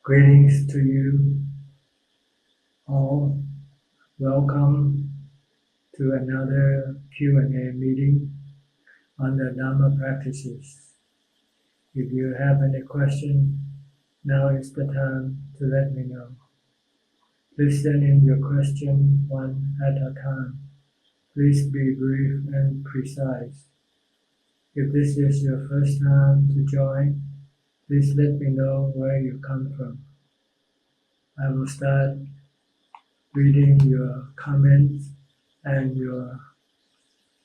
Greetings to you all. Welcome to another Q&A meeting on the Dhamma practices. If you have any question, now is the time to let me know. Please send in your question one at a time. Please be brief and precise. If this is your first time to join, please let me know where you come from. I will start reading your comments and your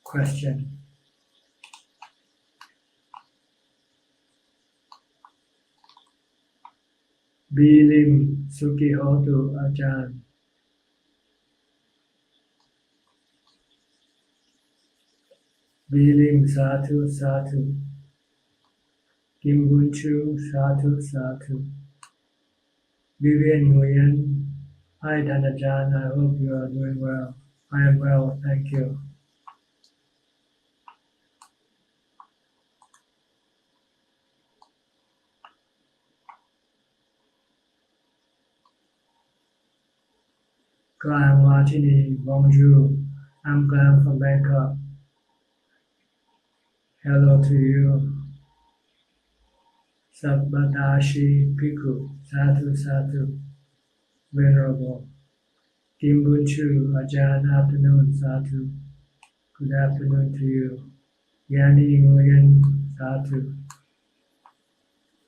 question. Bilim Sukihotu Ajahn. Bilim Satu Satu. Kimbunchu Satu Satu. Vivian Nguyen. Hi Dhanajan, I hope you are doing well. I am well, thank you. Klang Watini, bonjour. I'm Klang from Bangkok. Hello to you. Sabbadashi Piku, Satu Satu. Venerable. Kimbunchu, Ajahn, afternoon, Satu. Good afternoon to you. Yani Nguyen, Satu.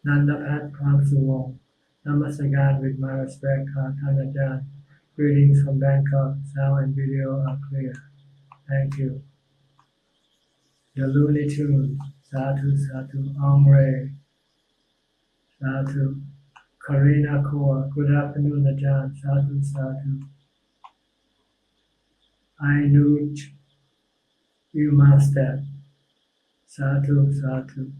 Nandapat Pramsuwong. Namaskaran with my respect, Dhanajan. Greetings from Bangkok. Sound and video are clear. Thank you. The Looney Tunes. Satu Satu. Omre. Satu. Karina Kaur. Good afternoon, Ajahn. Satu Satu. Ainuj. You master. Satu Satu.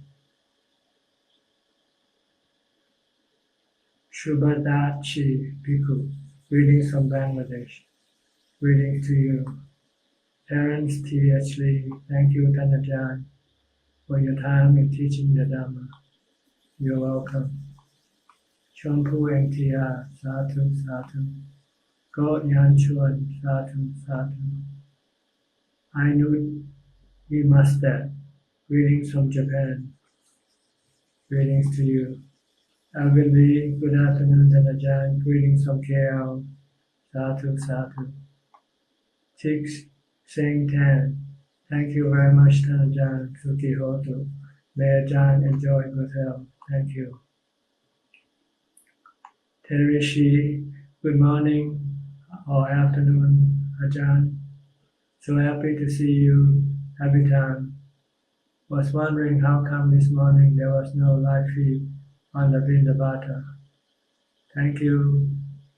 Shubhadachi Bhikkhu. Greetings from Bangladesh. Greetings to you. Terence T.H. Lee, thank you, Dhanajan, for your time in teaching the Dhamma. You're welcome. Chonburi Thailand, Satu Satu. Wat Yannasangwararam, Satu Satu. Inuit, greetings from Japan. Greetings to you. Alvin Lee, good afternoon, Dhanajan. Greetings from KL. Satu Satu. Tix Seng Tan, thank you very much, Dhanajan. Sukihotu. May Ajahn enjoy good health. Thank you. Terishi, good morning or afternoon, Ajahn. So happy to see you every time. Was wondering how come this morning there was no live feed on the Vindabhata. Thank you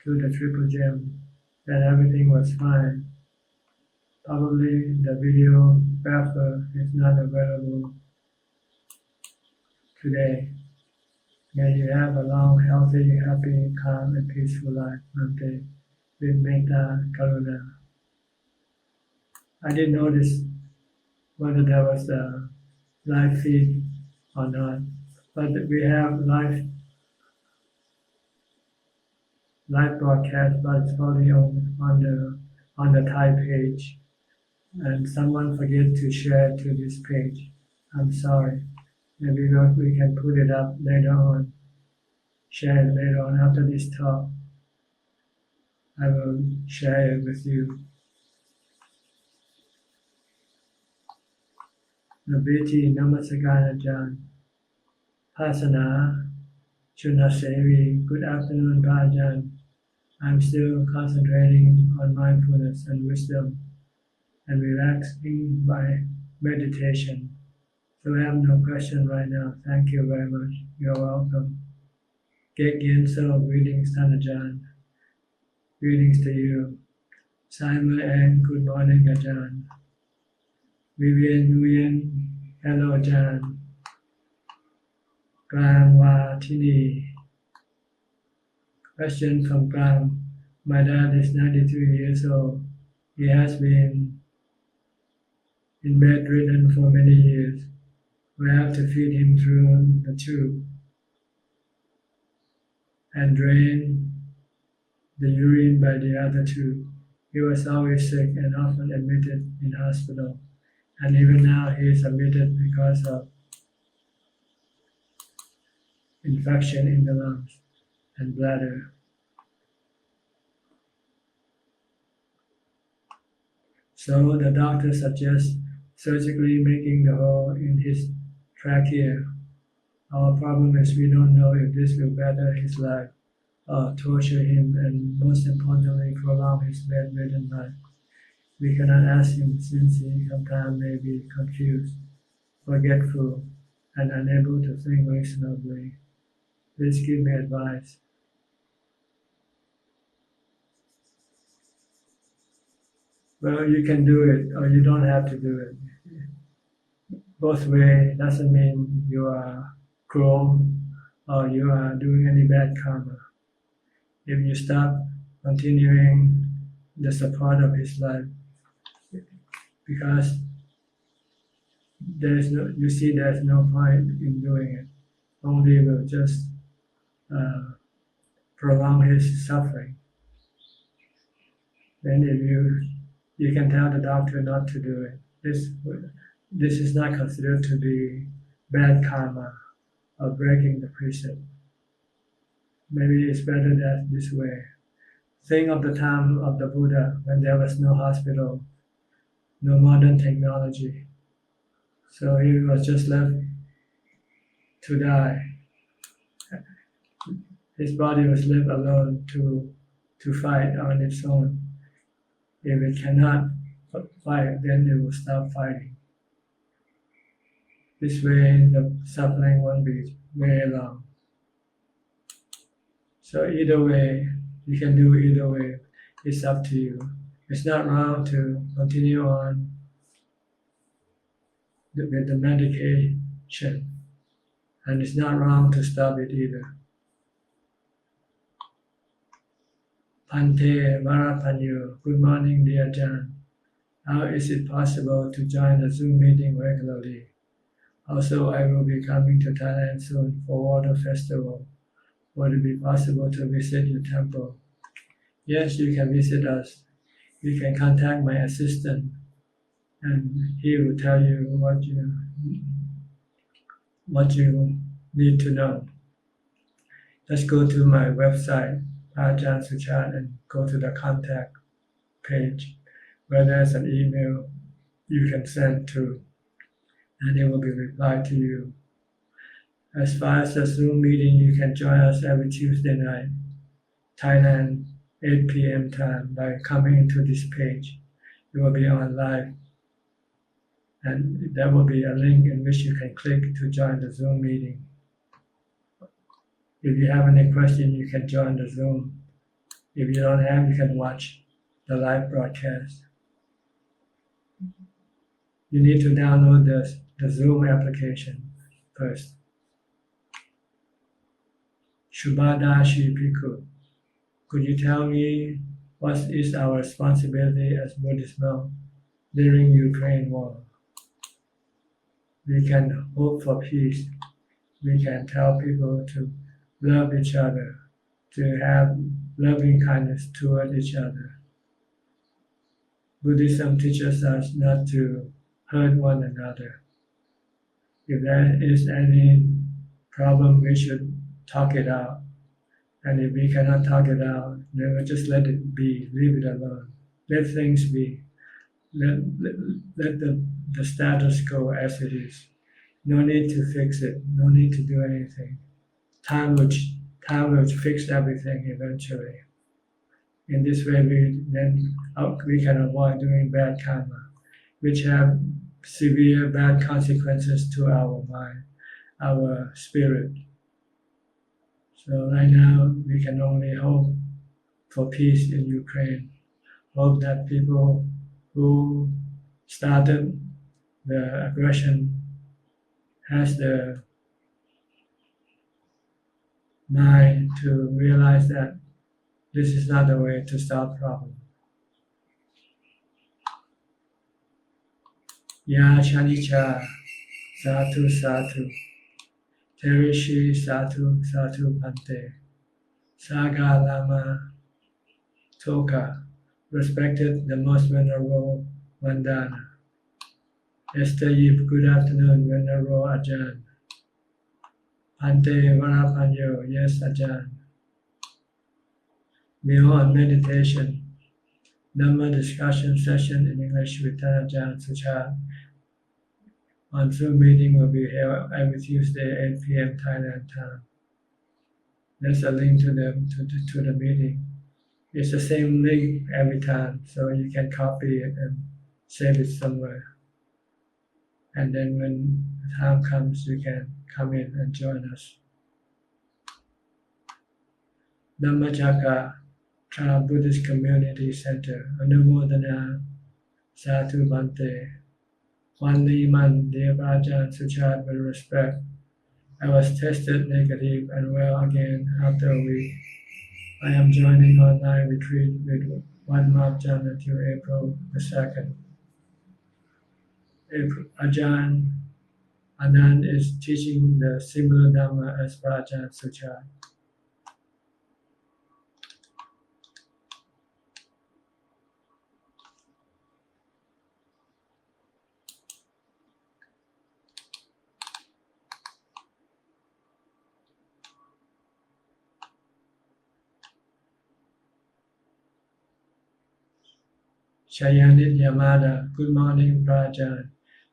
to the Triple Gem that everything was fine. Probably the video buffer is not available today. May you have a long, healthy, happy, calm, and peaceful life, Nante, with Metta Karuna. I didn't notice whether there was a live feed or not, but we have live broadcast, but it's probably on the Thai page, and someone forget to share to this page. I'm sorry. Maybe we can put it up later on, share it later on after this talk. I will share it with you. Nabiti Namaskaran Ajahn. Pasana Chunasevi. Good afternoon, Ajahn. I'm still concentrating on mindfulness and wisdom and relaxing by meditation. So I have no question right now. Thank you very much. You're welcome. Get Genso, greetings, Dhanajan. Greetings to you. Simon and good morning, Ajahn. Vivian Nguyen, hello, Ajahn. Klang Watini. Question from Klang. My dad is 92 years old. He has been in bedridden for many years. We have to feed him through the tube. and drain the urine by the other two. He was always sick and often admitted in hospital. And even now he is admitted because of infection in the lungs and bladder. So the doctor suggests surgically making the hole in his trachea. Our problem is we don't know if this will better his life or torture him and most importantly prolong his bedridden life. We cannot ask him since he sometimes may be confused, forgetful, and unable to think reasonably. Please give me advice. Well, you can do it or you don't have to do it. Both way doesn't mean you are cruel or you are doing any bad karma. If you stop continuing the support of his life, because there's no point in doing it. Only will just prolong his suffering. Then if you can tell the doctor not to do it. This is not considered to be bad karma or breaking the precept. Maybe it's better that this way. Think of the time of the Buddha when there was no hospital, no modern technology. So he was just left to die. His body was left alone to fight on its own. If it cannot fight, then it will stop fighting. This way the suffering won't be very long. So either way, you can do either way. It's up to you. It's not wrong to continue on with the medication, and it's not wrong to stop it either. Pante Marapanyu, good morning dear Ajahn. How is it possible to join the Zoom meeting regularly? Also, I will be coming to Thailand soon for water festival. Would it be possible to visit your temple? Yes, you can visit us. You can contact my assistant and he will tell you what you need to know. Just go to my website, Ajahn Suchart, and go to the contact page where there's an email you can send to, and it will be replied to you. As far as the Zoom meeting, you can join us every Tuesday night, Thailand, 8 p.m. time by coming into this page. You will be on live, and there will be a link in which you can click to join the Zoom meeting. If you have any question, you can join the Zoom. If you don't have, you can watch the live broadcast. You need to download the Zoom application first. Shubhadashi Bhikkhu, could you tell me what is our responsibility as Buddhist monks during Ukraine war? We can hope for peace. We can tell people to love each other, to have loving kindness toward each other. Buddhism teaches us not to hurt one another. If there is any problem, we should talk it out. And if we cannot talk it out, then we'll just let it be, leave it alone. Let things be. Let the status quo as it is. No need to fix it. No need to do anything. Time will fix everything eventually. In this way, we can avoid doing bad karma, which have severe bad consequences to our mind, our spirit. So right now, we can only hope for peace in Ukraine. Hope that people who started the aggression has the mind to realize that this is not the way to solve problems. Ya Chanicha, Satu Satu, Terishi Satu Satu Pante. Saga Lama Toka, respected the most venerable Vandana. Esther Yip, good afternoon, venerable Ajahn. Ante Varapanyo, yes, Ajahn. Meal on meditation. Dhamma discussion session in English with Ajahn Suchart on Zoom meeting will be held every Tuesday, 8 p.m. Thailand time. There's a link to the meeting. It's the same link every time, so you can copy it and save it somewhere. And then when the time comes, you can come in and join us. Dhammachakra Tra Buddhist Community Center, Anumodana, Satu Bante, Kwan Li Man, dear Ajahn Suchart, with respect. I was tested negative and well again after a week. I am joining online retreat with Wat Yannasangwararam until April the 2nd. Ajahn Anand is teaching the similar Dhamma as Ajahn Suchart. Shayanit Yamada, good morning, Prajan.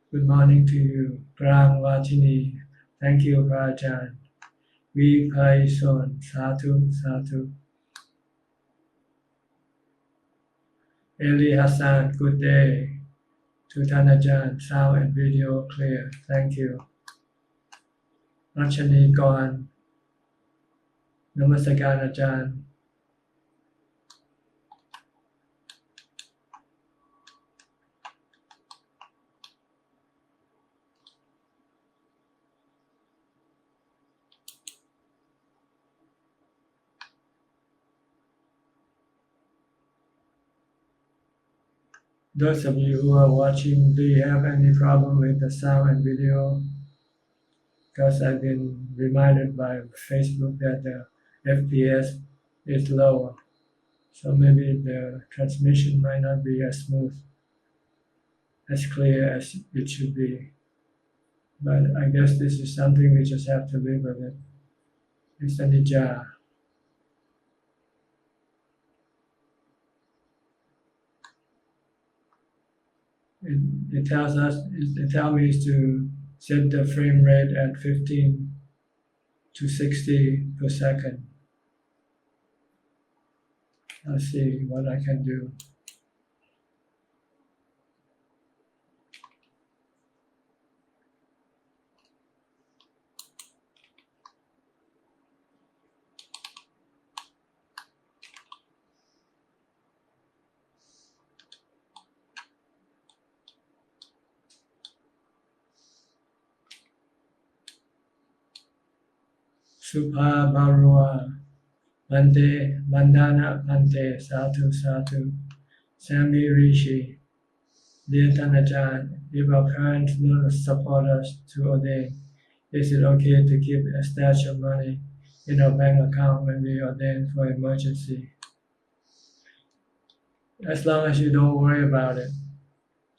Good morning to you. Prang Vatini, thank you, Prajan. Vi Pai Son, Satu, Satu. Eli Hassan, good day. Tutanajan, sound and video clear, thank you. Rachani Gawan, Namaskaran Ajahn. Those of you who are watching, do you have any problem with the sound and video? Because I've been reminded by Facebook that the FPS is low, so maybe the transmission might not be as smooth, as clear as it should be. But I guess this is something we just have to live with it. It's a nija. It tells me to set the frame rate at 15 to 60 per second. I'll see what I can do. Supha Barua, Bante, Bandana Bante, Satu Satu, Sami Rishi, dear Tanajan, if our parents don't support us to ordain, is it okay to keep a stash of money in our bank account when we ordain for emergency? As long as you don't worry about it,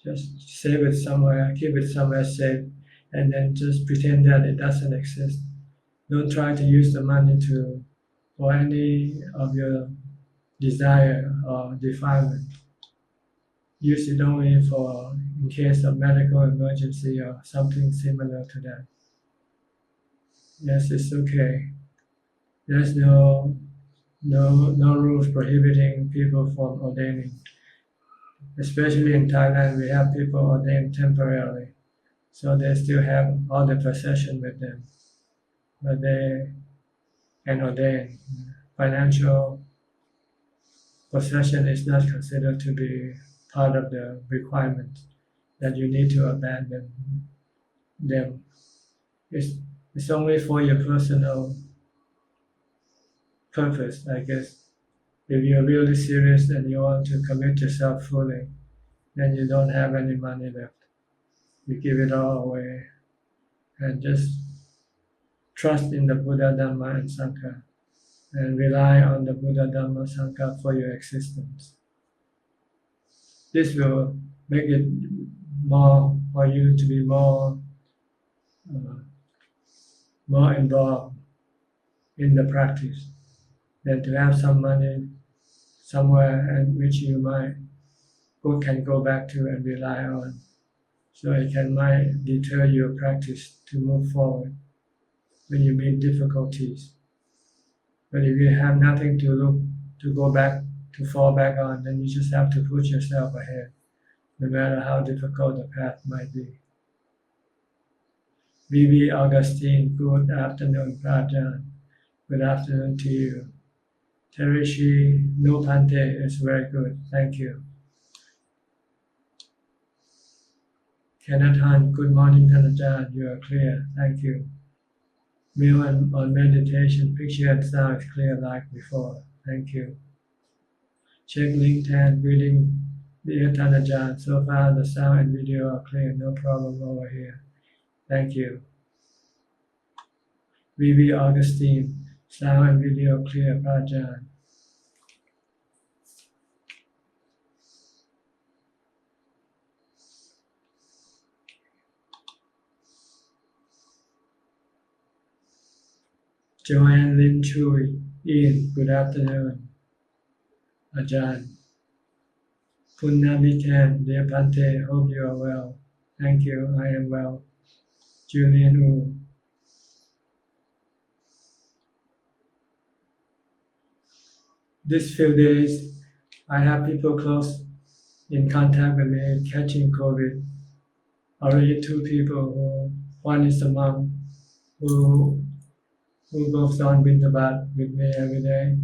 just save it somewhere, keep it somewhere safe, and then just pretend that it doesn't exist. Don't try to use the money for any of your desire or defilement. Use it only for in case of medical emergency or something similar to that. Yes, it's okay. There's no rules prohibiting people from ordaining. Especially in Thailand, we have people ordained temporarily, so they still have all the possession with them, but they can ordain. Financial possession is not considered to be part of the requirement that you need to abandon them. It's only for your personal purpose, I guess. If you're really serious and you want to commit yourself fully, then you don't have any money left. You give it all away and just trust in the Buddha, Dhamma, and Sangha. and rely on the Buddha Dhamma Sangha for your existence. This will make it more for you to be more involved in the practice than to have some money somewhere and which you can go back to and rely on. So it might deter your practice to move forward when you meet difficulties. But if you have nothing to go back, to fall back on, then you just have to push yourself ahead, no matter how difficult the path might be. V.V. Augustine, good afternoon, Ajahn. Good afternoon to you. Terishi, no pante is very good, thank you. Kenathan, good morning, Ajahn, you are clear, thank you. Meal on meditation, picture and sound is clear like before, thank you. Check link 10, greeting dear Ajahn. So far the sound and video are clear, no problem over here, thank you. V.V. Augustine, sound and video clear, Ajahn. Joanne Lin Chui, Ian, good afternoon. Ajahn. Punnabitan, dear Pante, hope you are well. Thank you, I am well. Julian Wu. These few days, I have people close in contact with me catching COVID. Already 2 people, one is a monk who goes on Bintabat with me every day.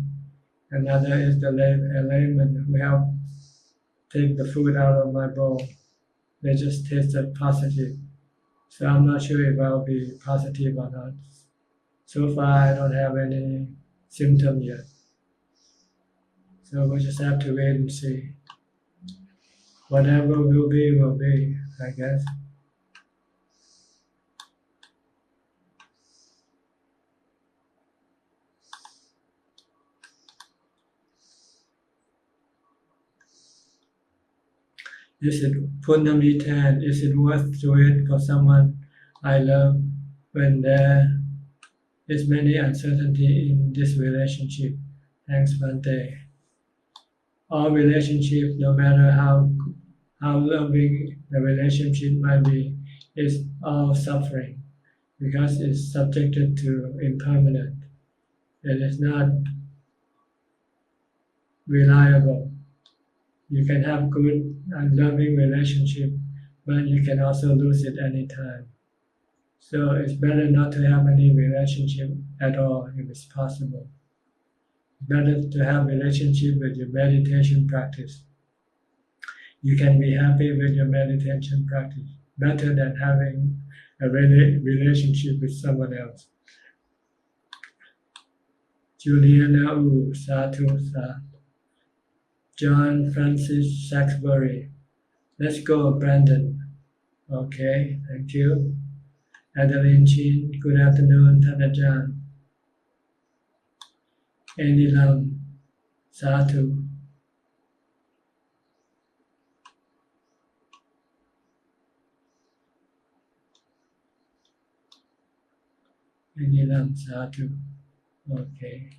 Another is the layman who helped take the food out of my bowl. They just tested positive. So I'm not sure if I'll be positive or not. So far I don't have any symptom yet. So we just have to wait and see. Whatever will be, I guess. Is it Punamitan? Is it worth to it for someone I love when there is many uncertainty in this relationship? Thanks, Bante. All relationships, no matter how loving the relationship might be, is all suffering because it's subjected to impermanent. It is not reliable. You can have good and loving relationship, but you can also lose it anytime. So it's better not to have any relationship at all if it's possible. Better to have relationship with your meditation practice. You can be happy with your meditation practice, better than having a relationship with someone else. Juliana Wu, Sadhu Sa. John Francis Saxbury. Let's go, Brandon. Okay, thank you. Adeline Chin, good afternoon, Ajahn. Andy Lam, Sadhu. Andy Lam, Sadhu. Okay.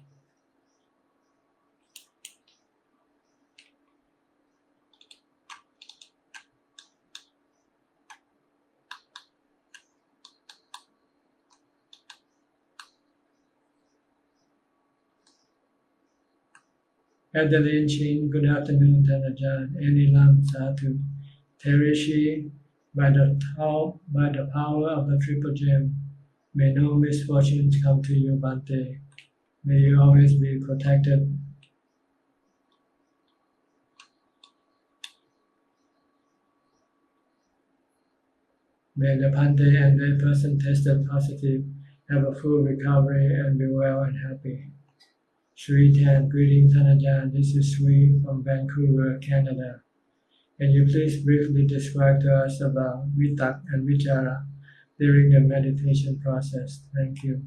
Adeline Chin, good afternoon, Ajahn. Annie Lam, Sadhu. Terishi, by the power of the Triple Gem, may no misfortunes come to you, Bante. May you always be protected. May the Bante and the person tested positive have a full recovery and be well and happy. Sri Tan, greetings, Ajahn. This is Sri from Vancouver, Canada. Can you please briefly describe to us about vitak and vichara during the meditation process? Thank you.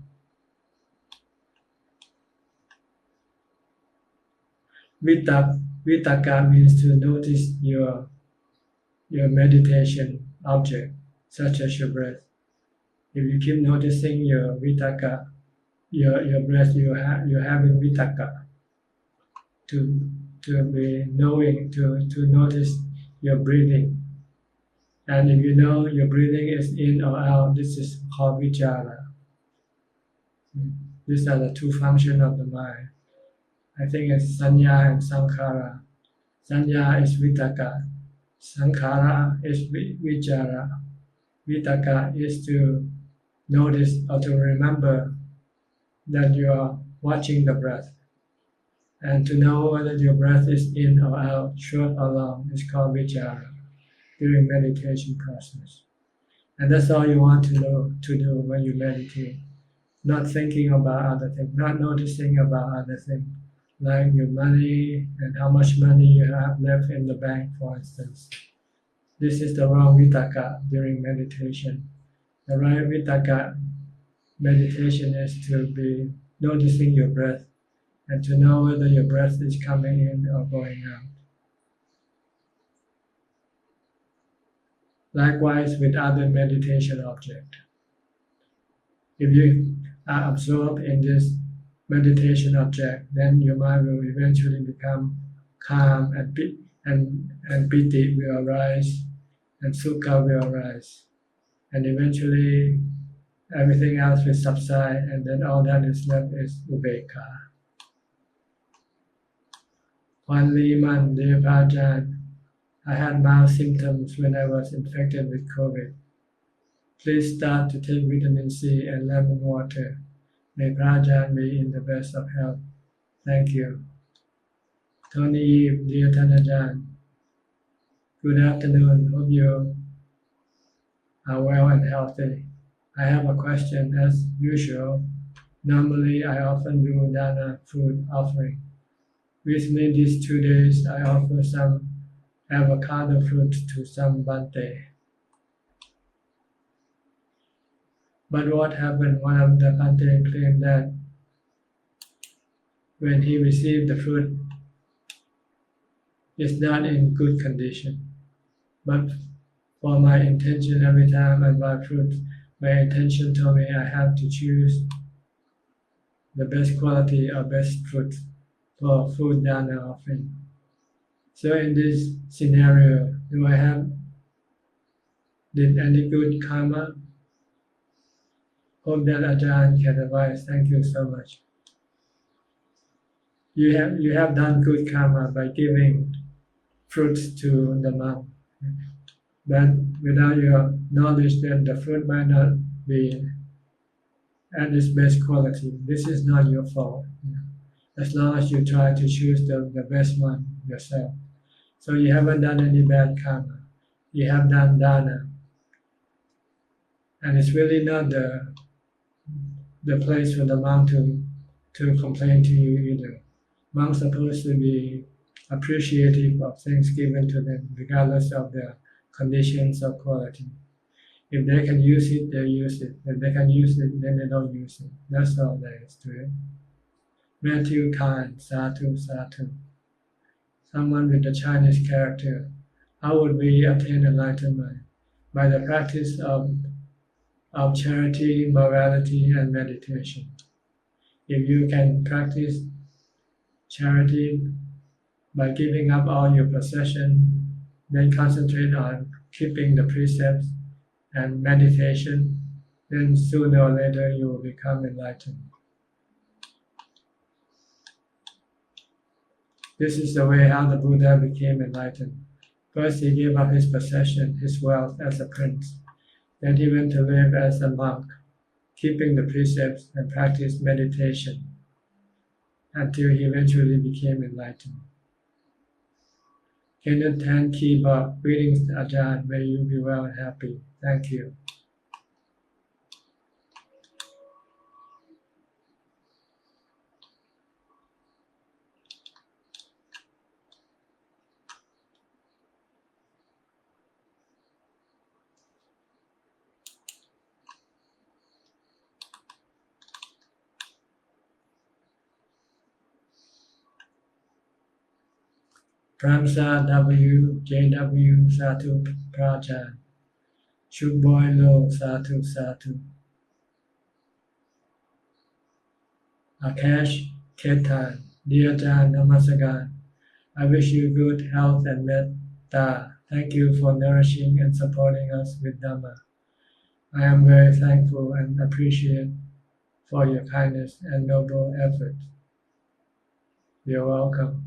Vitaka means to notice your meditation object, such as your breath. If you keep noticing your vitaka, your breath, you're having vitaka to be knowing to notice your breathing. And if you know your breathing is in or out, this is called vichara. These are the two functions of the mind. I think it's sanya and sankhara. Sanya is vitaka. Sankhara is vichara. Vitaka is to notice or to remember that you are watching the breath. And to know whether your breath is in or out, short or long, is called vichara during meditation process. And that's all you want to do when you meditate. Not thinking about other things, not noticing about other things, like your money and how much money you have left in the bank, for instance. This is the wrong vitaka during meditation. The right vitaka meditation is to be noticing your breath and to know whether your breath is coming in or going out. Likewise with other meditation object. If you are absorbed in this meditation object, then your mind will eventually become calm and piti will arise and sukha will arise. And eventually everything else will subside and then all that is left is ubeka. One Liman, dear Ajahn, I had mild symptoms when I was infected with COVID. Please start to take vitamin C and lemon water. May Ajahn be in the best of health. Thank you. Tony Eve, dear Ajahn, good afternoon. Hope you are well and healthy. I have a question as usual. Normally, I often do dana food offering. Recently, these 2 days, I offer some avocado fruit to some Bante. But what happened? One of the Bante claimed that when he received the fruit, it's not in good condition. But for my intention, every time I buy fruit, my intention told me I have to choose the best quality or best fruit for food dana offering. So in this scenario, did any good karma? Hope that Ajahn can advise. Thank you so much. You have done good karma by giving fruits to the monk. But without your knowledge, then the fruit might not be at its best quality. This is not your fault. As long as you try to choose the best one yourself. So you haven't done any bad karma. You have done dana. And it's really not the place for the monk to complain to you either. Monks are supposed to be appreciative of things given to them, regardless of their conditions or quality. If they can use it, they use it. If they can use it, then they don't use it. That's all there is to it. Matthew Khan, Sadhu, Sadhu. Someone with the Chinese character. How would we attain enlightenment? By the practice of charity, morality, and meditation. If you can practice charity by giving up all your possession, then concentrate on keeping the precepts and meditation, then sooner or later you will become enlightened. This is the way how the Buddha became enlightened. First he gave up his possession, his wealth as a prince. Then he went to live as a monk, keeping the precepts and practiced meditation until he eventually became enlightened. Kenneth Tan Kiba, greetings Ajahn, may you be well and happy. Thank you. Pramsa W, JW Satu Prajan, Shukboy Lo Satu Satu, Akash Ketan, Dear Ajahn Namaskaran, I wish you good health and metta. Thank you for nourishing and supporting us with Dhamma. I am very thankful and appreciate for your kindness and noble effort. You're welcome.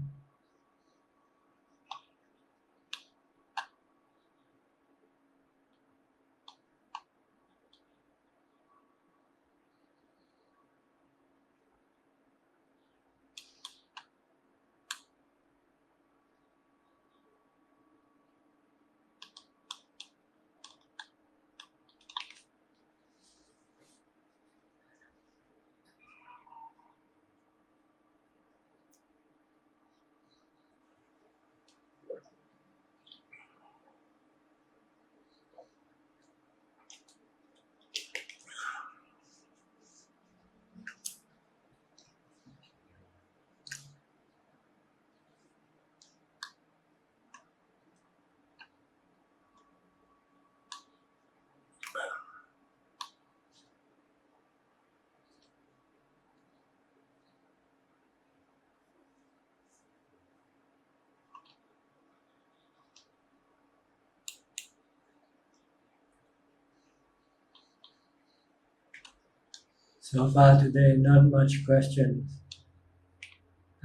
So far today, not much questions.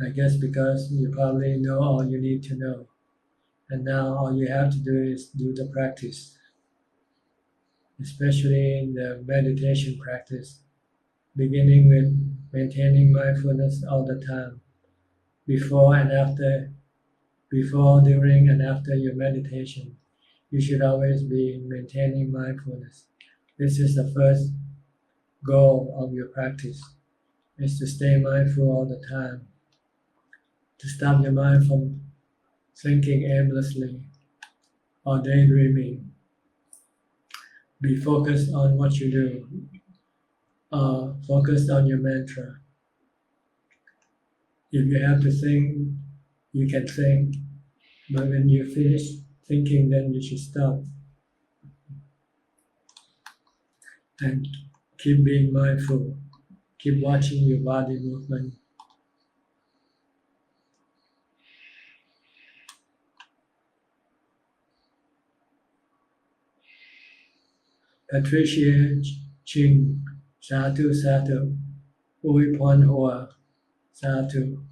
I guess because you probably know all you need to know. And now all you have to do is do the practice, especially in the meditation practice, beginning with maintaining mindfulness all the time, before and after, before, during, and after your meditation. You should always be maintaining mindfulness. This is the first goal of your practice, is to stay mindful all the time, to stop your mind from thinking aimlessly or daydreaming. Be focused on what you do, focused on your mantra. If you have to think, you can think, but when you finish thinking, then you should stop and keep being mindful. Keep watching your body movement. Patricia Ching, Satu Satu, Ui Pon Hoa, Satu.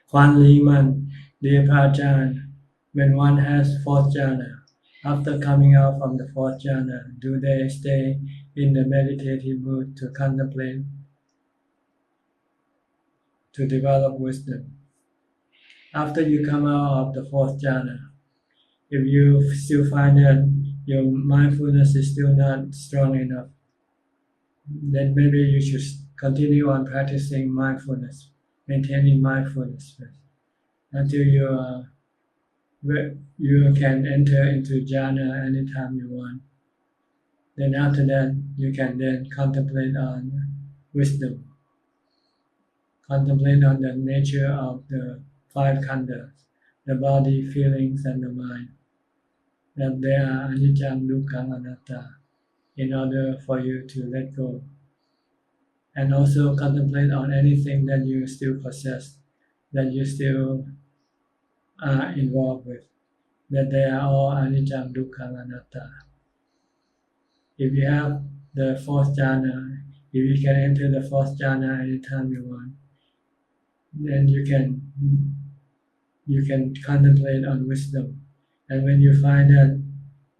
Kwan Liman, dear Ajahn, when one has fourth jhana, after coming out from the fourth jhana, do they stay in the meditative mood to contemplate, to develop wisdom? After you come out of the fourth jhana, if you still find that your mindfulness is still not strong enough, then maybe you should continue on practicing mindfulness, maintaining mindfulness first, until you can enter into jhana anytime you want. Then after that, you can then contemplate on wisdom, contemplate on the nature of the five khandhas, the body, feelings, and the mind, that they are anicca, dukkha, anatta, in order for you to let go. And also contemplate on anything that you still possess, that you still are involved with, that they are all anicca, dukkha, anatta. If you have the fourth jhana, If you can enter the fourth jhana anytime you want, then you can contemplate on wisdom. And when you find that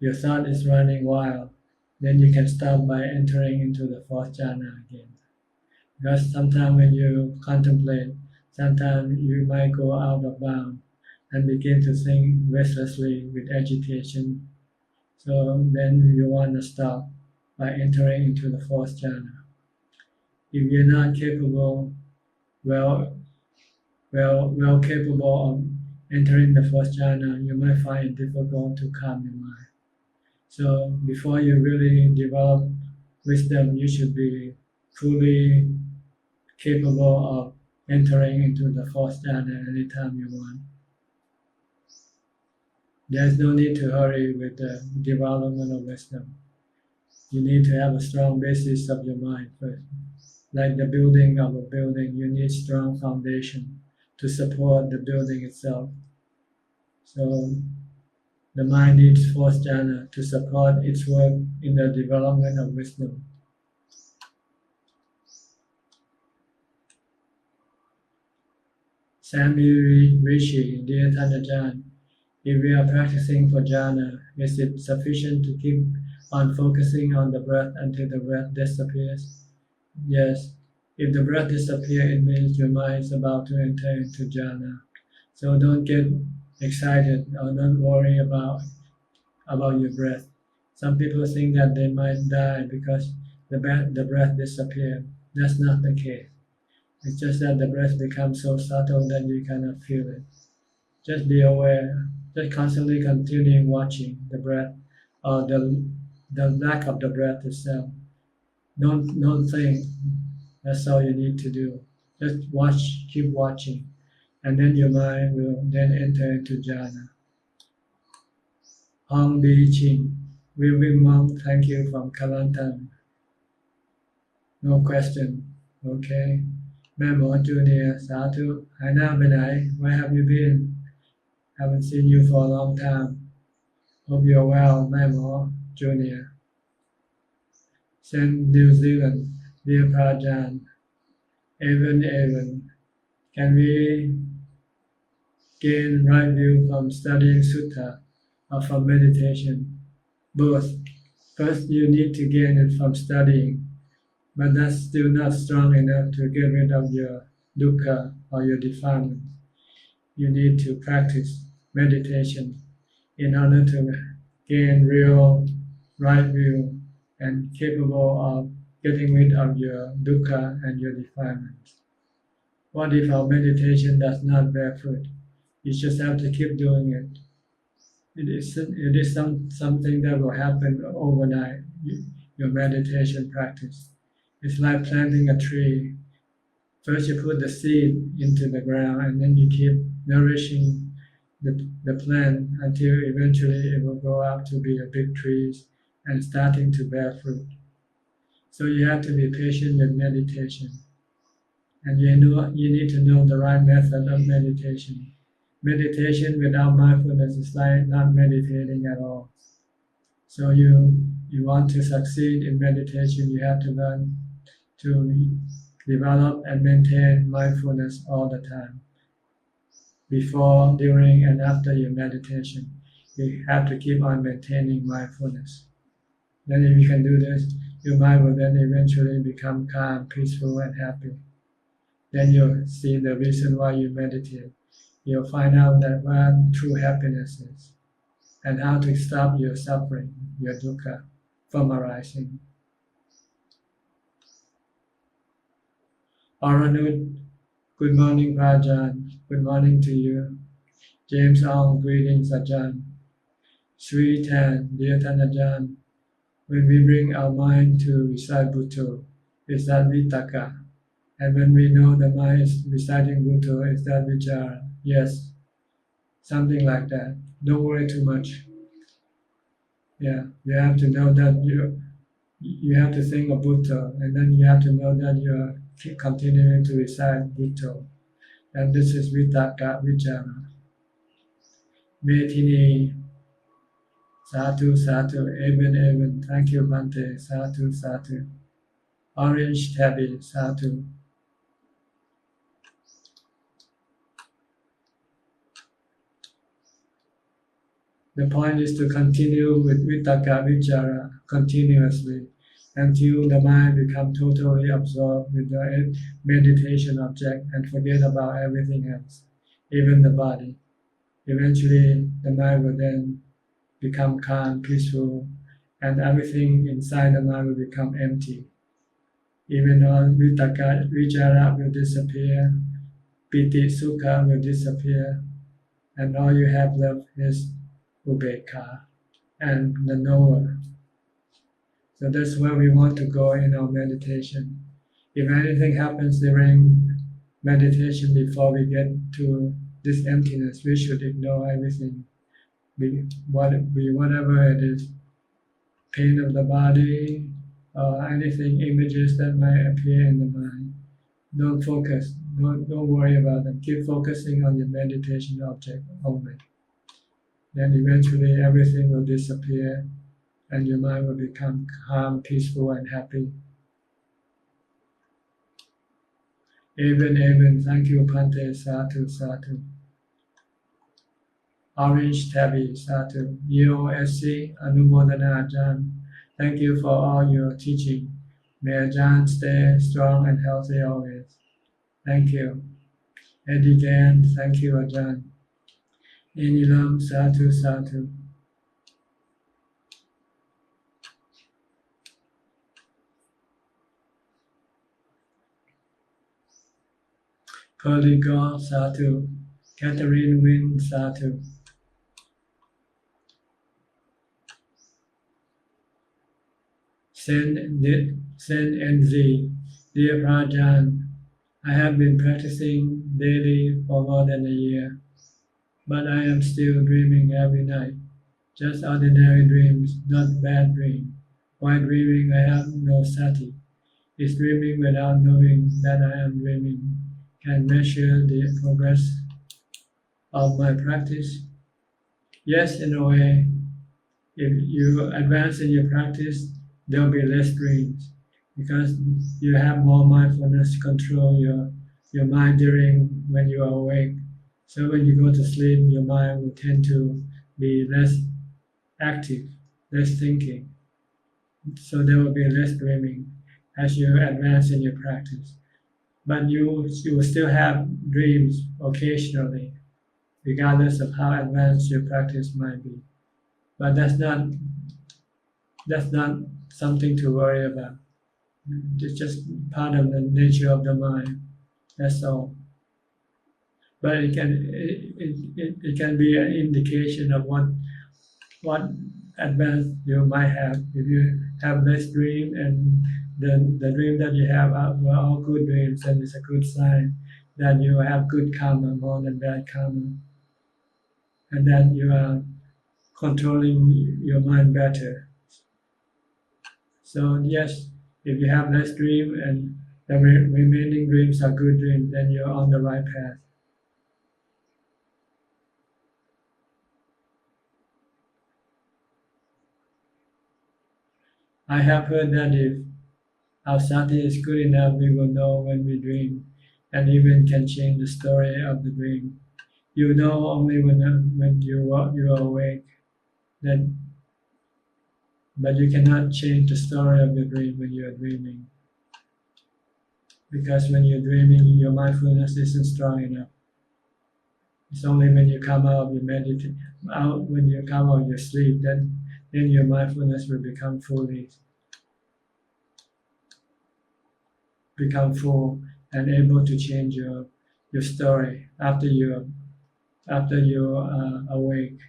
your thought is running wild, then you can stop by entering into the fourth jhana again. Because sometimes when you contemplate, sometimes you might go out of bounds and begin to think restlessly with agitation. So then you want to stop by entering into the fourth jhana. If you're not capable, well capable of entering the fourth jhana, you might find it difficult to calm your mind. So before you really develop wisdom, you should be fully capable of entering into the fourth jhana anytime you want. There's no need to hurry with the development of wisdom. You need to have a strong basis of your mind first. Like the building of a building, you need strong foundation to support the building itself. So the mind needs fourth jhana to support its work in the development of wisdom. Sami Rishi, dear Ajahn, if we are practicing for jhana, is it sufficient to keep on focusing on the breath until the breath disappears? Yes. If the breath disappears, it means your mind is about to enter into jhana. So don't get excited or don't worry about your breath. Some people think that they might die because the breath disappears. That's not the case. It's just that the breath becomes so subtle that you cannot feel it. Just be aware. Just constantly continue watching the breath or the lack of the breath itself. Don't think. That's all you need to do. Just watch, keep watching, and then your mind will then enter into jhana. Hong Bi Ching, William Monk, thank you from Kelantan. No question. Okay. แม่หมอจูเนียร์สาธุหายหน้าไปไหน Where have you been? Haven't seen you for a long time. Hope you're well, แม่หมอจูเนียร์ Send New Zealand, dear Prajan, Evan, can we gain right view from studying sutta or from meditation? Both. First, you need to gain it from studying, but that's still not strong enough to get rid of your dukkha or your defilement. You need to practice meditation in order to gain real right view and capable of getting rid of your dukkha and your defilements. What if our meditation does not bear fruit? You just have to keep doing it. It is something that will happen overnight, your meditation practice. It's like planting a tree. First you put the seed into the ground and then you keep nourishing the plant until eventually it will grow up to be a big tree and starting to bear fruit. So you have to be patient with meditation. And you need to know the right method of meditation. Meditation without mindfulness is like not meditating at all. So you want to succeed in meditation, you have to learn to develop and maintain mindfulness all the time. Before, during, and after your meditation, you have to keep on maintaining mindfulness. Then if you can do this, your mind will then eventually become calm, peaceful, and happy. Then you'll see the reason why you meditate. You'll find out that what true happiness is and how to stop your suffering, your dukkha, from arising. Aranut, good morning, Rajan. Good morning to you. James Ong, greetings, Ajahn. Sri Tan, dear Ajahn, when we bring our mind to recite Bhutto, is that vitakka? And when we know the mind is reciting Bhutto, is that vichara? Yes, something like that. Don't worry too much. Yeah, you have to know that you have to think of Bhutto, and then you have to know that you are continuing to recite Bhutto. And this is vitakka, vichara. Metini, Satu, Evan, thank you, Bhante, Satu. Orange tabby, sadhu. The point is to continue with vitakka vichara continuously until the mind becomes totally absorbed with the meditation object and forget about everything else, even the body. Eventually, the mind will then become calm, peaceful, and everything inside the mind will become empty. Even all vitakka vichara will disappear, piti sukha will disappear, and all you have left is ubekha and the knower. So that's where we want to go in our meditation. If anything happens during meditation before we get to this emptiness, we should ignore everything. Whatever it is, pain of the body, or anything, images that might appear in the mind. Don't focus, don't worry about them. Keep focusing on your meditation object only. Then eventually everything will disappear and your mind will become calm, peaceful, and happy. Even, thank you, Pante, Satu, Satu. Orange Tabby, Satu. EOSC, Anumodana Ajahn. Thank you for all your teaching. May Ajahn stay strong and healthy always. Thank you. Eddie Gan, thank you, Ajahn. Inilam, Satu, Satu. Pearly God, Satu. Catherine Wynn, Satu. Saint NZ, dear Prajan, I have been practicing daily for more than a year, but I am still dreaming every night. Just ordinary dreams, not bad dreams. While dreaming, I have no sati. Is dreaming without knowing that I am dreaming can measure the progress of my practice? Yes, in a way. If you advance in your practice, there will be less dreams because you have more mindfulness to control your mind during when you are awake. So when you go to sleep, your mind will tend to be less active, less thinking. So there will be less dreaming as you advance in your practice. But you will still have dreams occasionally, regardless of how advanced your practice might be. But that's not something to worry about. It's just part of the nature of the mind. That's all. But it can be an indication of what advance you might have. If you have less dream and the dream that you have were all good dreams, then it's a good sign that you have good karma more than bad karma, and that you are controlling your mind better. So yes, if you have less dream and the remaining dreams are good dreams, then you're on the right path. I have heard that if our sati is good enough, we will know when we dream, and even can change the story of the dream. You know only when you are awake, but you cannot change the story of your dream when you are dreaming. Because when you're dreaming, your mindfulness isn't strong enough. It's only when you come out of your when you come out of your sleep, then your mindfulness will become full and able to change your story after you are awake.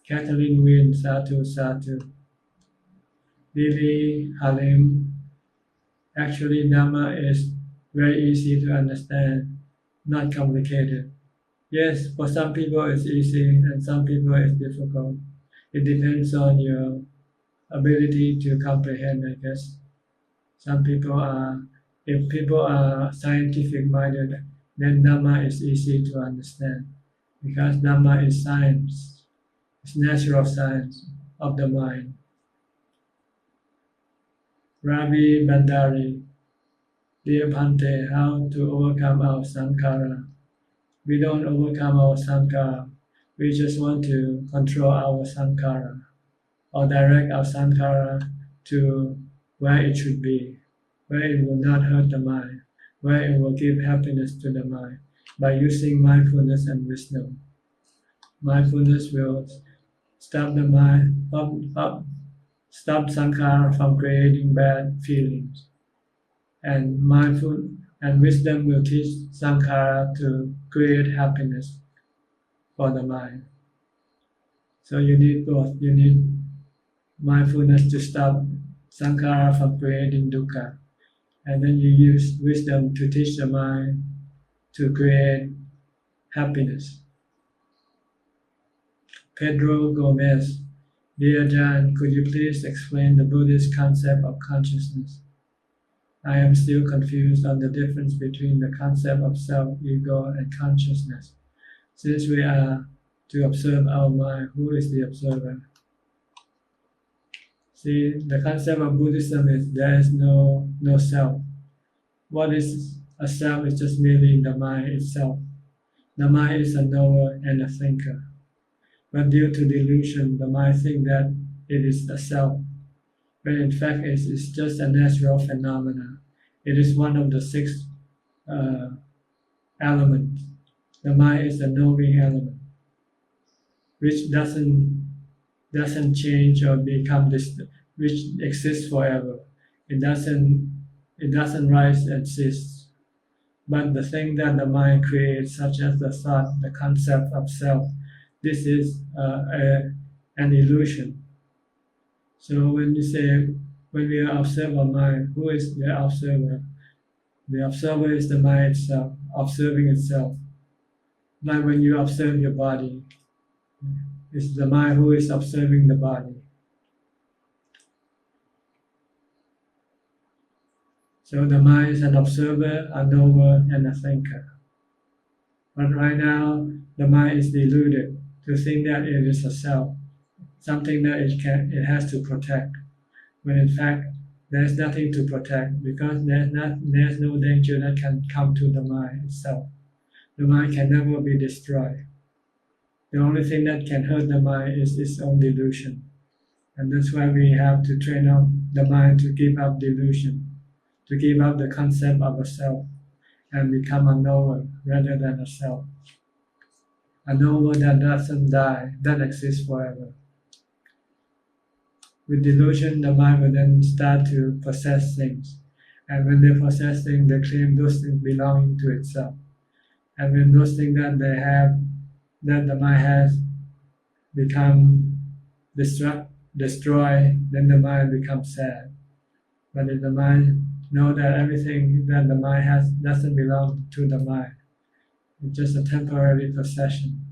Kathleen Wynn, Satu, Satu. Lily Halim. Actually, Dhamma is very easy to understand, not complicated. Yes, for some people it's easy and some people it's difficult. It depends on your ability to comprehend, I guess. If people are scientific minded, then Dhamma is easy to understand because Dhamma is science. It's natural science of the mind. Ravi Bandari, Dear Bhante, how to overcome our sankhara? We don't overcome our sankhara. We just want to control our sankhara or direct our sankhara to where it should be, where it will not hurt the mind, where it will give happiness to the mind by using mindfulness and wisdom. Mindfulness will stop the mind, stop sankhara from creating bad feelings, and mindful and wisdom will teach sankhara to create happiness for the mind. So you need both. You need mindfulness to stop sankhara from creating dukkha, and then you use wisdom to teach the mind to create happiness. Pedro Gomez, dear Ajahn, could you please explain the Buddhist concept of consciousness? I am still confused on the difference between the concept of self, ego, and consciousness. Since we are to observe our mind, who is the observer? See, the concept of Buddhism is there is no self. What is a self is just merely the mind itself. The mind is a knower and a thinker. But due to delusion, the mind thinks that it is a self, when in fact it's just a natural phenomenon. It is one of the six elements. The mind is a knowing element, which doesn't change or become which exists forever. It doesn't rise and cease. But the thing that the mind creates, such as the thought, the concept of self, this is an illusion. So when we observe our mind, who is the observer? The observer is the mind itself, observing itself. Like when you observe your body, it's the mind who is observing the body. So the mind is an observer, a knower, and a thinker. But right now, the mind is deluded to think that it is a self, something that it has to protect, when in fact there is nothing to protect, because there's no danger that can come to the mind itself. The mind can never be destroyed. The only thing that can hurt the mind is its own delusion, and that's why we have to train up the mind to give up delusion, to give up the concept of a self, and become a knower rather than a self. A knower that doesn't die, that exists forever. With delusion, the mind will then start to possess things. And when they possess things, they claim those things belonging to itself. And when those things that they have, that the mind has, become destroyed, then the mind becomes sad. But if the mind knows that everything that the mind has doesn't belong to the mind, it's just a temporary possession,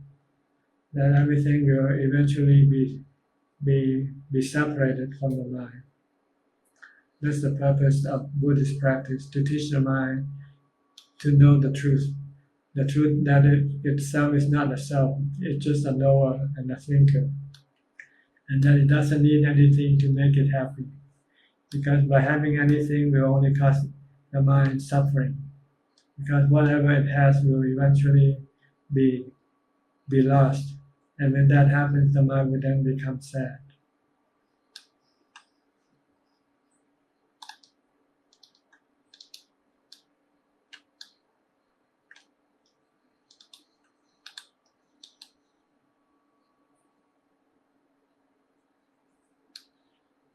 then everything will eventually be separated from the mind. That's the purpose of Buddhist practice, to teach the mind to know the truth that it itself is not a self, it's just a knower and a thinker, and that it doesn't need anything to make it happy, because by having anything will only cause the mind suffering, because whatever it has will eventually be lost, and when that happens, the mind will then become sad.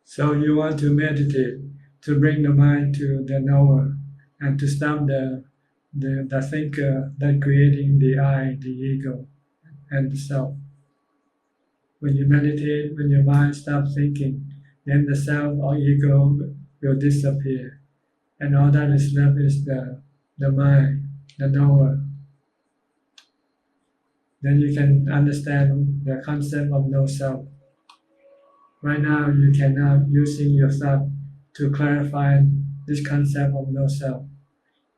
So you want to meditate to bring the mind to the knower and to stop the thinker that creating the I, the ego, and the self. When you meditate, when your mind stops thinking, then the self or ego will disappear, and all that is left is the mind, the knower. Then you can understand the concept of no self. Right now, you cannot using your thought to clarify this concept of no self.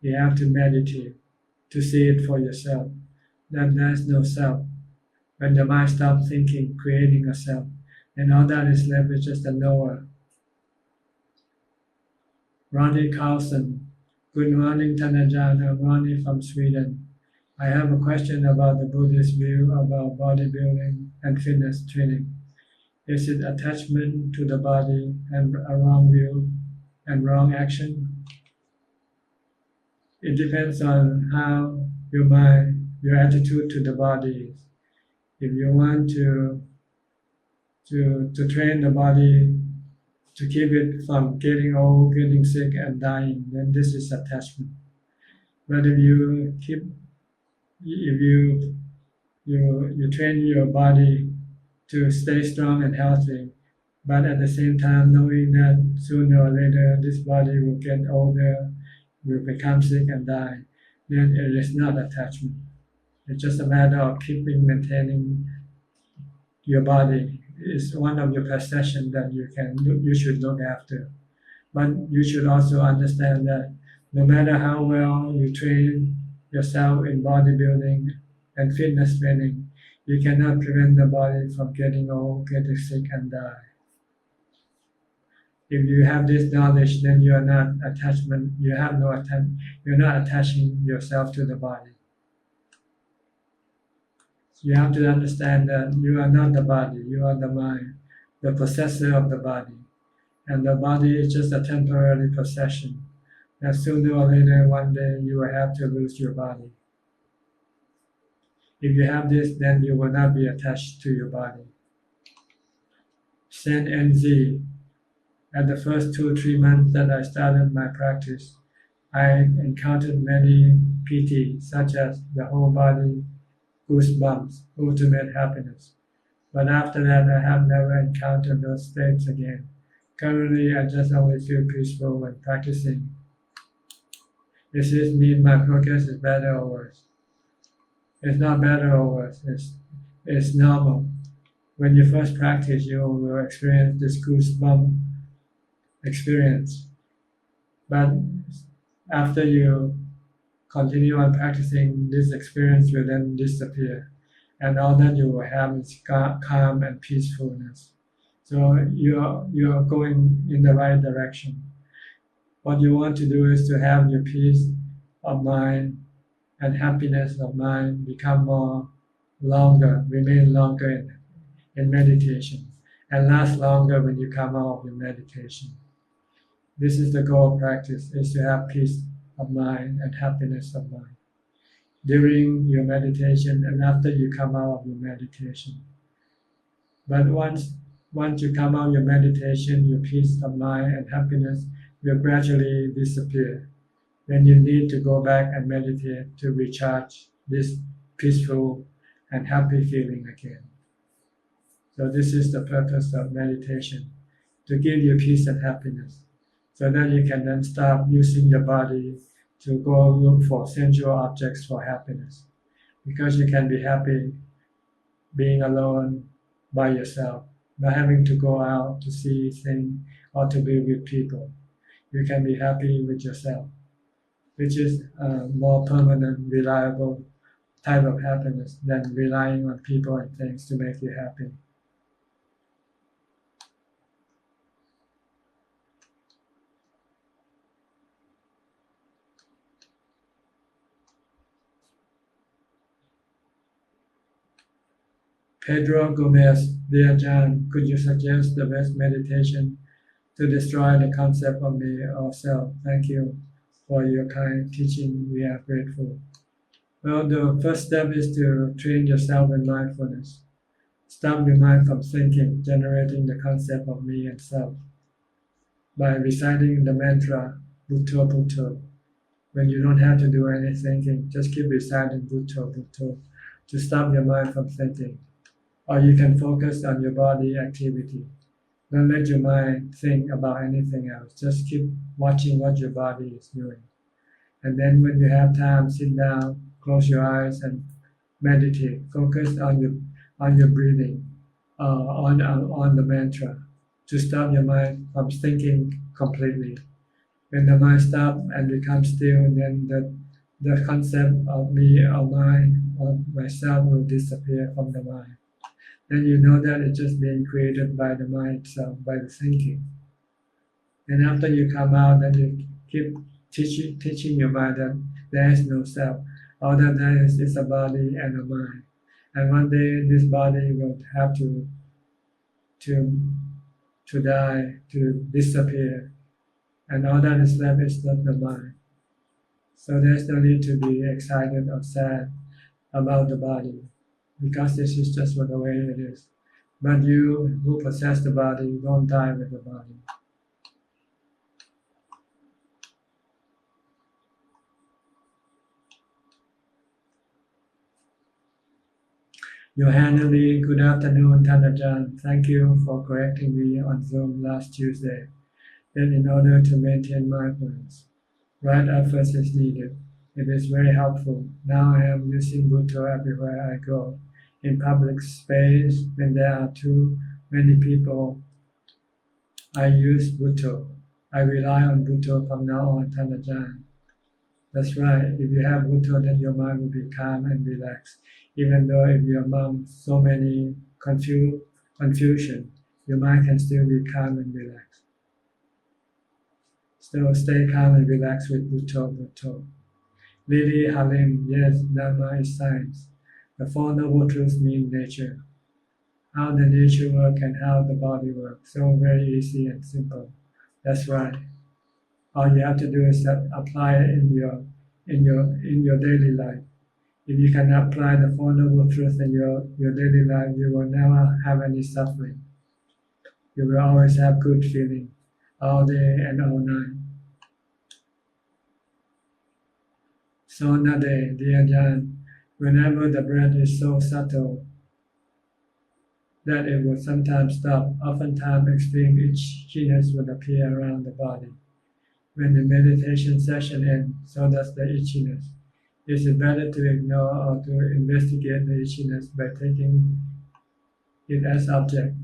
You have to meditate to see it for yourself, that there's no self. When the mind stops thinking, creating a self, and all that is left is just a knower. Ronnie Carlson, Good morning, Tanajan. I'm Ronnie from Sweden. I have a question about the Buddhist view about bodybuilding and fitness training. Is it attachment to the body and a wrong view and wrong action? It depends on how your mind, your attitude to the body is. If you want to train the body to keep it from getting old, getting sick, and dying, then this is attachment. But if you train your body to stay strong and healthy, but at the same time knowing that sooner or later this body will get older, will become sick and die, then it is not attachment. It's just a matter of maintaining your body. It's one of your possessions that you should look after. But you should also understand that no matter how well you train yourself in bodybuilding and fitness training, you cannot prevent the body from getting old, getting sick, and die. If you have this knowledge, then you are not attachment. You have no attachment. You're not attaching yourself to the body. You have to understand that you are not the body. You are the mind, the possessor of the body, and the body is just a temporary possession. That sooner or later, one day, you will have to lose your body. If you have this, then you will not be attached to your body. Saint NZ. At the first 2-3 months that I started my practice, I encountered many PT, such as the whole body, goosebumps, ultimate happiness. But after that, I have never encountered those states again. Currently, I just only feel peaceful when practicing. Does this mean my progress is better or worse? It's not better or worse. It's normal. When you first practice, you will experience this goosebump experience. But after you continue on practicing, this experience will then disappear. And all that you will have is calm and peacefulness. So you are going in the right direction. What you want to do is to have your peace of mind and happiness of mind become remain longer in meditation, and last longer when you come out of your meditation. This is the goal of practice, is to have peace of mind and happiness of mind during your meditation and after you come out of your meditation. But once you come out of your meditation, your peace of mind and happiness will gradually disappear. Then you need to go back and meditate to recharge this peaceful and happy feeling again. So this is the purpose of meditation, to give you peace and happiness, so that you can then stop using your body to go look for sensual objects for happiness. Because you can be happy being alone by yourself, not having to go out to see things or to be with people. You can be happy with yourself, which is a more permanent, reliable type of happiness than relying on people and things to make you happy. Pedro Gomez, dear Ajahn, could you suggest the best meditation to destroy the concept of me or self? Thank you for your kind teaching. We are grateful. Well, the first step is to train yourself in mindfulness. Stop your mind from thinking, generating the concept of me and self by reciting the mantra Bhutto Bhutto. When you don't have to do any thinking, just keep reciting Bhutto Bhutto to stop your mind from thinking. Or you can focus on your body activity. Don't let your mind think about anything else. Just keep watching what your body is doing. And then when you have time, sit down, close your eyes and meditate. Focus on your breathing, on the mantra, to stop your mind from thinking completely. When the mind stops and becomes still, then the concept of me or mine or myself will disappear from the mind. Then you know that it's just being created by the mind itself, by the thinking. And after you come out, then you keep teaching your mind that there is no self. All that there is a body and a mind. And one day this body will have to die, to disappear. And all that is left is not the mind. So there's no need to be excited or sad about the body, because this is just what the way it is. But you who possess the body don't die with the body. Johanna-Lee, good afternoon, Ajahn. Thank you for correcting me on Zoom last Tuesday. Then in order to maintain mindfulness, right effort is needed. It is very helpful. Now I am using Buddha everywhere I go. In public space, when there are too many people, I use Buddha. I rely on Buddha from now on, Ajahn. That's right. If you have Buddha, then your mind will be calm and relaxed. Even though if you're among so many confusion, your mind can still be calm and relaxed. So stay calm and relaxed with Buddha. Lily Halim, yes, Dhamma is science. The Four Noble Truths mean nature. How the nature works and how the body works. So very easy and simple. That's right. All you have to do is apply it in your daily life. If you can apply the Four Noble Truths in your daily life, you will never have any suffering. You will always have good feeling all day and all night. So Nade, dear Ajahn, whenever the breath is so subtle that it will sometimes stop, oftentimes extreme itchiness will appear around the body. When the meditation session ends, so does the itchiness. Is it better to ignore or to investigate the itchiness by taking it as object?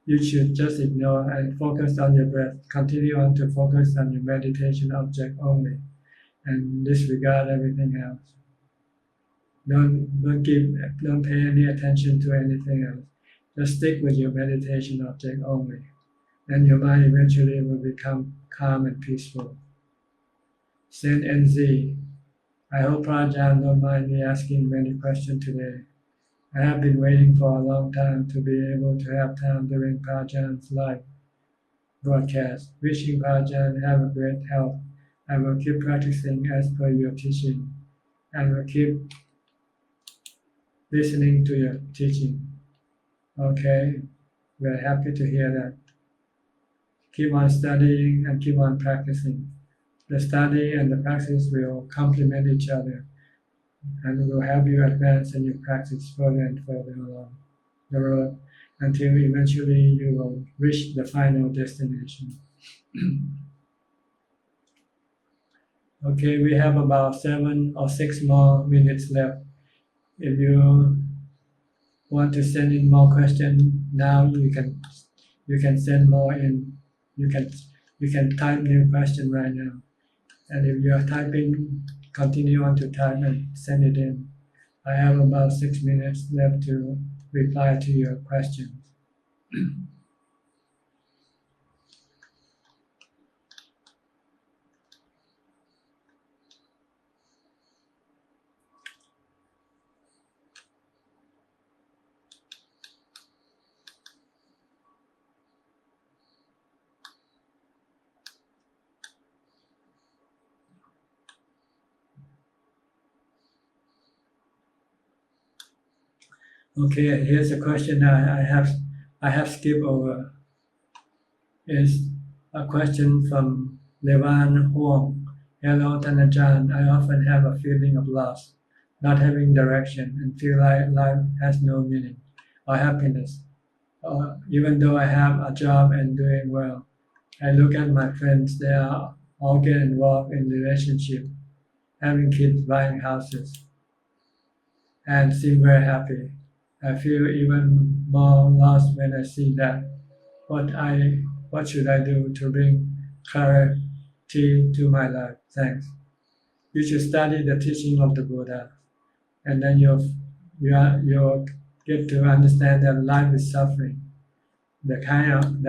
You should just ignore and focus on your breath. Continue on to focus on your meditation object only, and disregard everything else. Don't pay any attention to anything else. Just stick with your meditation object only. Then your mind eventually will become calm and peaceful. Saint NZ, I hope Ajahn don't mind me asking many questions today. I have been waiting for a long time to be able to have time during Ajah's live broadcast. Wishing Ajahn have a great health. I will keep practicing as per your teaching, and will keep listening to your teaching. Okay, we're happy to hear that. Keep on studying and keep on practicing. The study and the practice will complement each other, and will help you advance in your practice further and further along the road until eventually you will reach the final destination. Okay, we have about 7 or 6 more minutes left. If you want to send in more questions now, you can send more in. You can type new question right now. And if you are typing, continue on to type and send it in. I have about 6 minutes left to reply to your questions. Okay, here's a question I have skipped over. Is a question from Levan Huang. Hello, Ajahn. I often have a feeling of loss, not having direction, and feel like life has no meaning or happiness. Even though I have a job and doing well, I look at my friends. They are all get involved in relationship, having kids, buying houses, and seem very happy. I feel even more lost when I see that. What should I do to bring clarity to my life? Thanks. You should study the teaching of the Buddha, and then you'll get to understand that life is suffering. The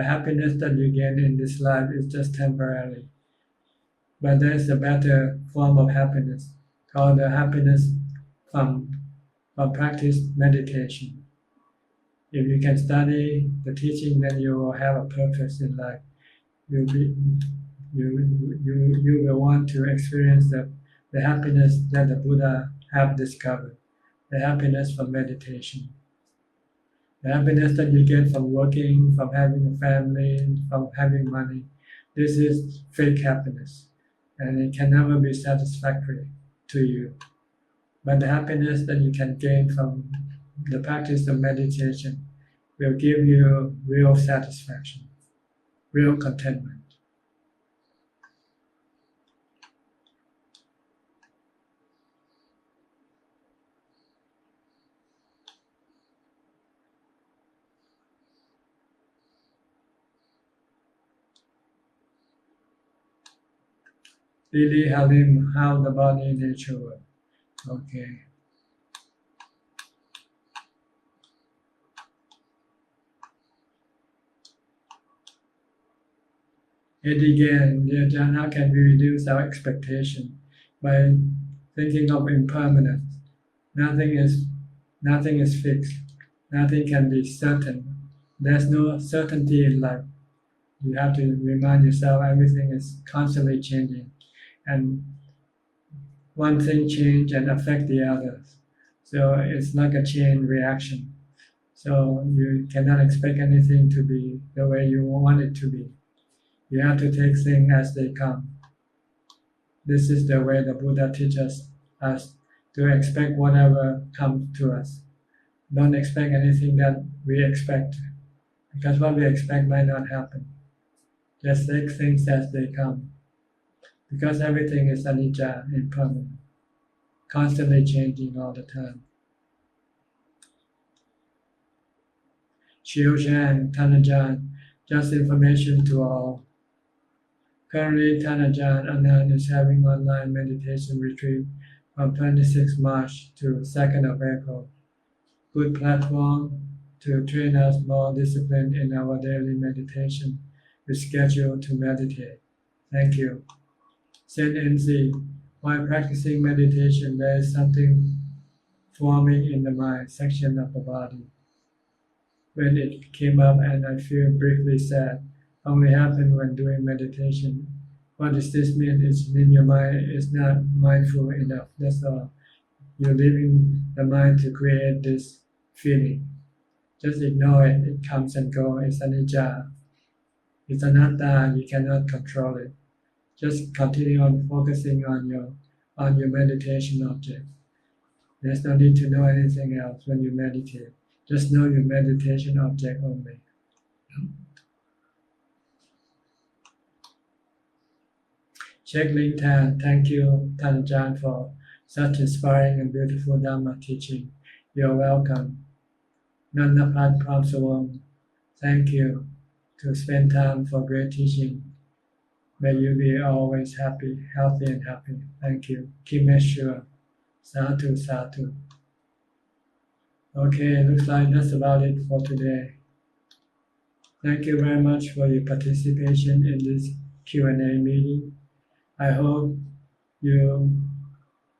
happiness that you gain in this life is just temporary. But there is a better form of happiness called the happiness from practice meditation. If you can study the teaching, then you will have a purpose in life. You will want to experience the happiness that the Buddha have discovered, the happiness from meditation. The happiness that you get from working, from having a family, from having money, this is fake happiness, and it can never be satisfactory to you. But the happiness that you can gain from the practice of meditation will give you real satisfaction, real contentment. Lily Halim, how the body nature works. Okay. And again, the Ajahn, how can we reduce our expectation by thinking of impermanence? Nothing is fixed. Nothing can be certain. There's no certainty in life. You have to remind yourself everything is constantly changing, and one thing change and affect the others. So it's like a chain reaction. So you cannot expect anything to be the way you want it to be. You have to take things as they come. This is the way the Buddha teaches us to expect whatever comes to us. Don't expect anything that we expect, because what we expect might not happen. Just take things as they come, because everything is anicca, impermanent, constantly changing all the time. Xiu Zhan, Tanajan, just information to all. Currently, Tanajan Anand is having online meditation retreat from 26 March to 2nd of April. Good platform to train us more disciplined in our daily meditation. We schedule to meditate. Thank you. Saint NC, while practicing meditation, there is something forming in the mind section of the body. When it came up and I feel briefly sad, only happened when doing meditation. What does this mean? It means your mind is not mindful enough. That's all. You're leaving the mind to create this feeling. Just ignore it. It comes and goes. It's anicca. It's anatta. You cannot control it. Just continue on focusing on your meditation object. There's no need to know anything else when you meditate. Just know your meditation object only. Check Ling Tan, thank you, Tan Ajahn, for such inspiring and beautiful Dhamma teaching. You're welcome. Nanapat Pramsawam, thank you to spend time for great teaching. May you be always happy, healthy and happy. Thank you. Kimeshwar, Sadhu, Sadhu. Okay, looks like that's about it for today. Thank you very much for your participation in this Q&A meeting. I hope you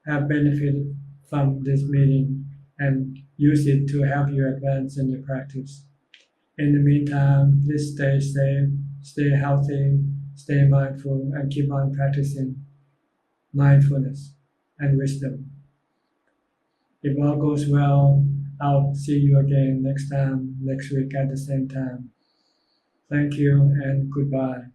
have benefited from this meeting and use it to help you advance in your practice. In the meantime, please stay safe, stay healthy, stay mindful, and keep on practicing mindfulness and wisdom. If all goes well, I'll see you again next week at the same time. Thank you and goodbye.